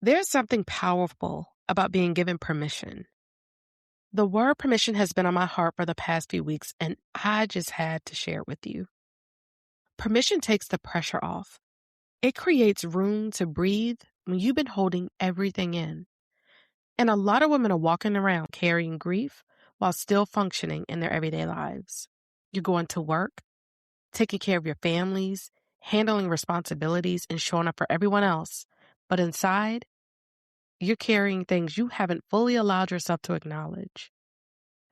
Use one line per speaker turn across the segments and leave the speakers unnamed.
There's something powerful about being given permission. The word permission has been on my heart for the past few weeks, and I just had to share it with you. Permission takes the pressure off. It creates room to breathe when you've been holding everything in. And a lot of women are walking around carrying grief while still functioning in their everyday lives. You're going to work, taking care of your families, handling responsibilities, and showing up for everyone else. But inside, you're carrying things you haven't fully allowed yourself to acknowledge.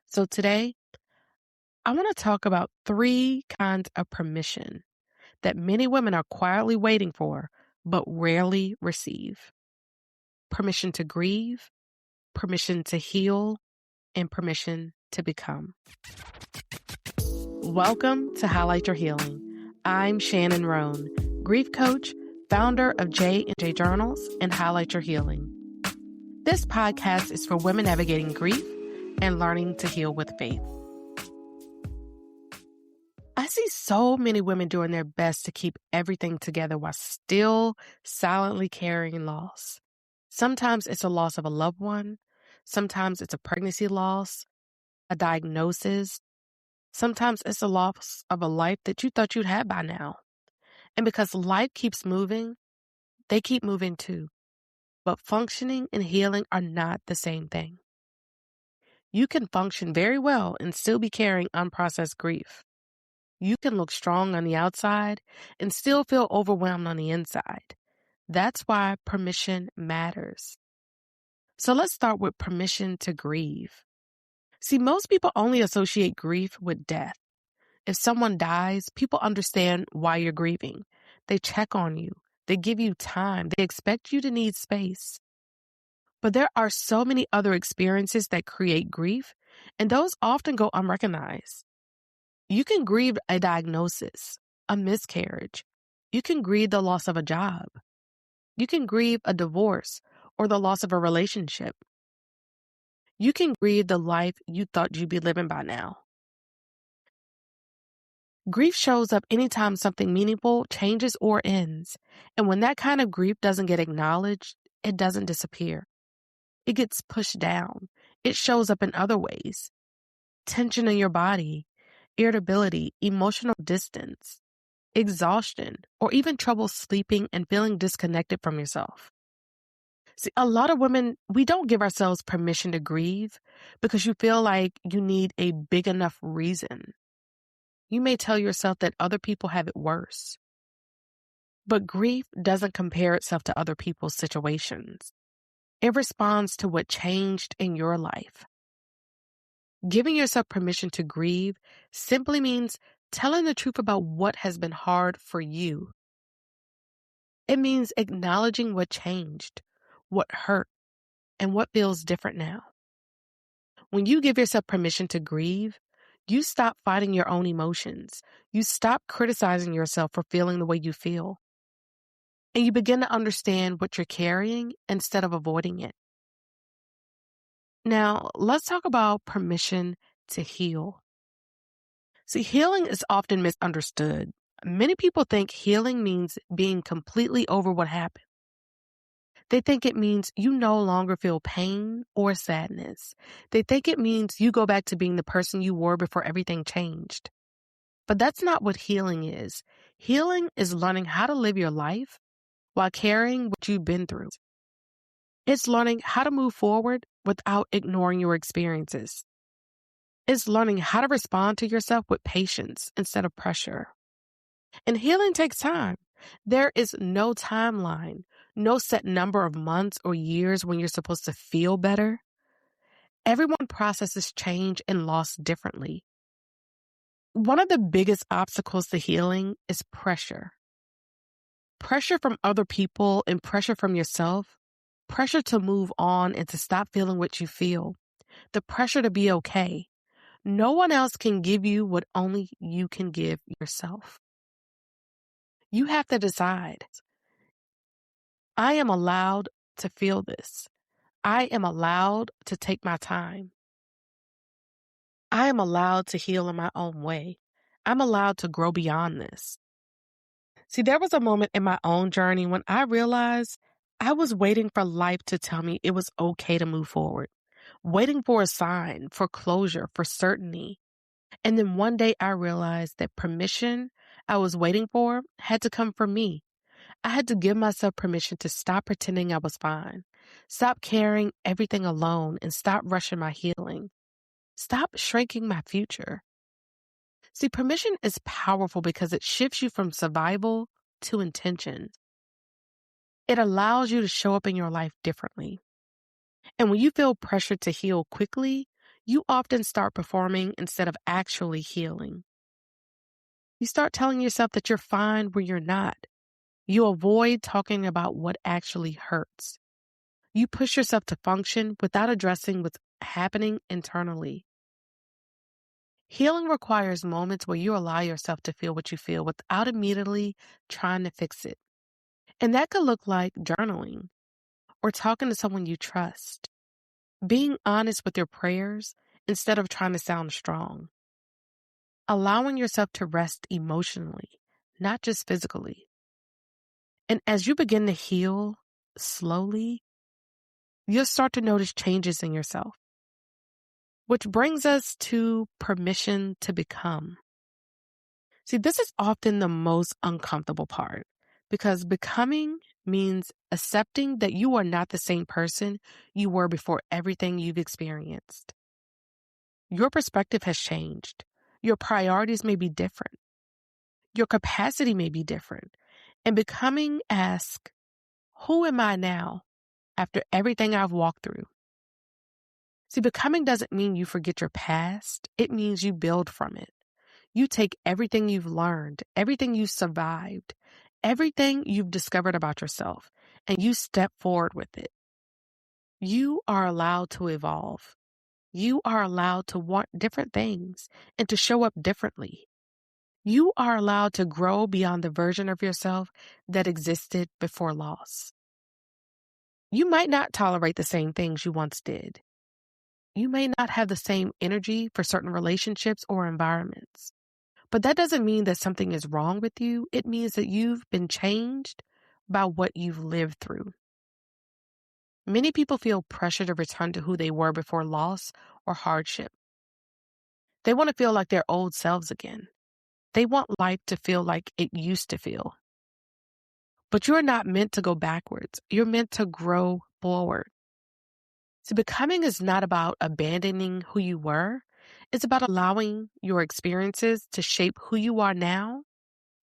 So today, I want to talk about 3 kinds of permission that many women are quietly waiting for, but rarely receive. Permission to grieve, permission to heal, and permission to become. Welcome to Highlight Your Healing. I'm Shannon Roan, grief coach, founder of J&J Journals and Highlight Your Healing. This podcast is for women navigating grief and learning to heal with faith. I see so many women doing their best to keep everything together while still silently carrying loss. Sometimes it's a loss of a loved one. Sometimes it's a pregnancy loss, a diagnosis. Sometimes it's a loss of a life that you thought you'd had by now. And because life keeps moving, they keep moving too. But functioning and healing are not the same thing. You can function very well and still be carrying unprocessed grief. You can look strong on the outside and still feel overwhelmed on the inside. That's why permission matters. So let's start with permission to grieve. See, most people only associate grief with death. If someone dies, people understand why you're grieving. They check on you. They give you time. They expect you to need space. But there are so many other experiences that create grief, and those often go unrecognized. You can grieve a diagnosis, a miscarriage. You can grieve the loss of a job. You can grieve a divorce or the loss of a relationship. You can grieve the life you thought you'd be living by now. Grief shows up anytime something meaningful changes or ends. And when that kind of grief doesn't get acknowledged, it doesn't disappear. It gets pushed down. It shows up in other ways. Tension in your body, irritability, emotional distance, exhaustion, or even trouble sleeping and feeling disconnected from yourself. See, a lot of women, we don't give ourselves permission to grieve because you feel like you need a big enough reason. You may tell yourself that other people have it worse. But grief doesn't compare itself to other people's situations. It responds to what changed in your life. Giving yourself permission to grieve simply means telling the truth about what has been hard for you. It means acknowledging what changed, what hurt, and what feels different now. When you give yourself permission to grieve, you stop fighting your own emotions. You stop criticizing yourself for feeling the way you feel. And you begin to understand what you're carrying instead of avoiding it. Now, let's talk about permission to heal. See, healing is often misunderstood. Many people think healing means being completely over what happened. They think it means you no longer feel pain or sadness. They think it means you go back to being the person you were before everything changed. But that's not what healing is. Healing is learning how to live your life while carrying what you've been through. It's learning how to move forward without ignoring your experiences. It's learning how to respond to yourself with patience instead of pressure. And healing takes time. There is no timeline, no set number of months or years when you're supposed to feel better. Everyone processes change and loss differently. One of the biggest obstacles to healing is pressure. Pressure from other people and pressure from yourself. Pressure to move on and to stop feeling what you feel. The pressure to be okay. No one else can give you what only you can give yourself. You have to decide, I am allowed to feel this. I am allowed to take my time. I am allowed to heal in my own way. I'm allowed to grow beyond this. See, there was a moment in my own journey when I realized I was waiting for life to tell me it was okay to move forward, waiting for a sign, for closure, for certainty. And then one day I realized that permission I was waiting for had to come from me. I had to give myself permission to stop pretending I was fine, stop carrying everything alone, and stop rushing my healing, stop shrinking my future. See, permission is powerful because it shifts you from survival to intention. It allows you to show up in your life differently. And when you feel pressured to heal quickly, you often start performing instead of actually healing. You start telling yourself that you're fine when you're not. You avoid talking about what actually hurts. You push yourself to function without addressing what's happening internally. Healing requires moments where you allow yourself to feel what you feel without immediately trying to fix it. And that could look like journaling or talking to someone you trust, being honest with your prayers instead of trying to sound strong, allowing yourself to rest emotionally, not just physically. And as you begin to heal slowly, you'll start to notice changes in yourself, which brings us to permission to become. See, this is often the most uncomfortable part because becoming means accepting that you are not the same person you were before everything you've experienced. Your perspective has changed. Your priorities may be different. Your capacity may be different. And becoming asks, who am I now after everything I've walked through? See, becoming doesn't mean you forget your past. It means you build from it. You take everything you've learned, everything you've survived, everything you've discovered about yourself, and you step forward with it. You are allowed to evolve. You are allowed to want different things and to show up differently. You are allowed to grow beyond the version of yourself that existed before loss. You might not tolerate the same things you once did. You may not have the same energy for certain relationships or environments. But that doesn't mean that something is wrong with you. It means that you've been changed by what you've lived through. Many people feel pressure to return to who they were before loss or hardship. They want to feel like their old selves again. They want life to feel like it used to feel. But you're not meant to go backwards. You're meant to grow forward. So becoming is not about abandoning who you were. It's about allowing your experiences to shape who you are now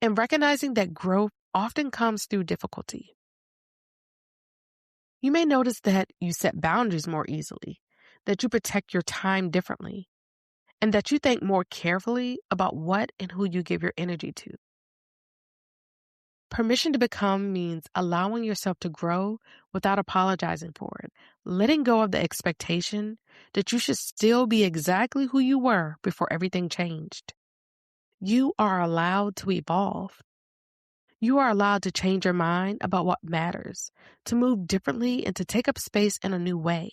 and recognizing that growth often comes through difficulty. You may notice that you set boundaries more easily, that you protect your time differently, and that you think more carefully about what and who you give your energy to. Permission to become means allowing yourself to grow without apologizing for it, letting go of the expectation that you should still be exactly who you were before everything changed. You are allowed to evolve. You are allowed to change your mind about what matters, to move differently, and to take up space in a new way.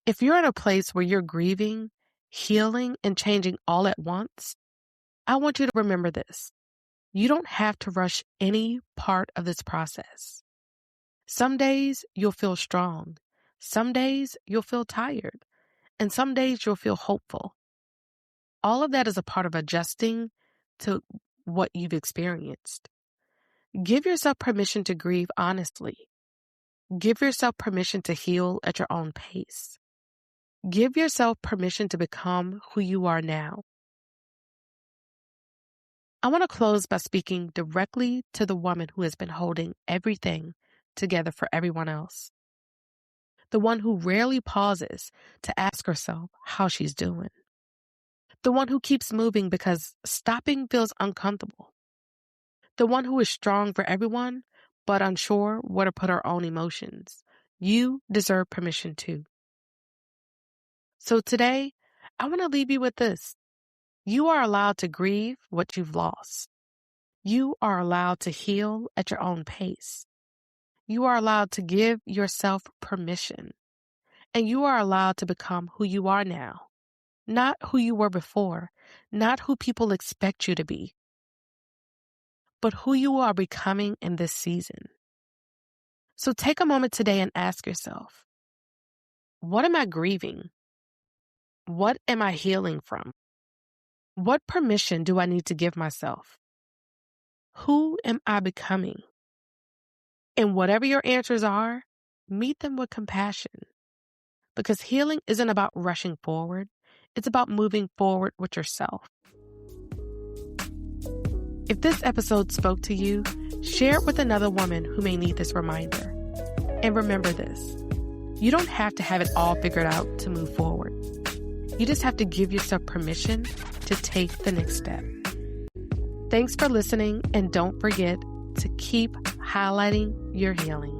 If you're in a place where you're grieving, healing, and changing all at once, I want you to remember this. You don't have to rush any part of this process. Some days you'll feel strong. Some days you'll feel tired. And some days you'll feel hopeful. All of that is a part of adjusting to what you've experienced. Give yourself permission to grieve honestly. Give yourself permission to heal at your own pace. Give yourself permission to become who you are now. I want to close by speaking directly to the woman who has been holding everything together for everyone else. The one who rarely pauses to ask herself how she's doing. The one who keeps moving because stopping feels uncomfortable. The one who is strong for everyone, but unsure where to put her own emotions. You deserve permission too. So today, I want to leave you with this. You are allowed to grieve what you've lost. You are allowed to heal at your own pace. You are allowed to give yourself permission. And you are allowed to become who you are now. Not who you were before. Not who people expect you to be. But who you are becoming in this season. So take a moment today and ask yourself, what am I grieving? What am I healing from? What permission do I need to give myself? Who am I becoming? And whatever your answers are, meet them with compassion. Because healing isn't about rushing forward. It's about moving forward with yourself. If this episode spoke to you, share it with another woman who may need this reminder. And remember this, you don't have to have it all figured out to move forward. You just have to give yourself permission to take the next step. Thanks for listening, and don't forget to keep highlighting your healing.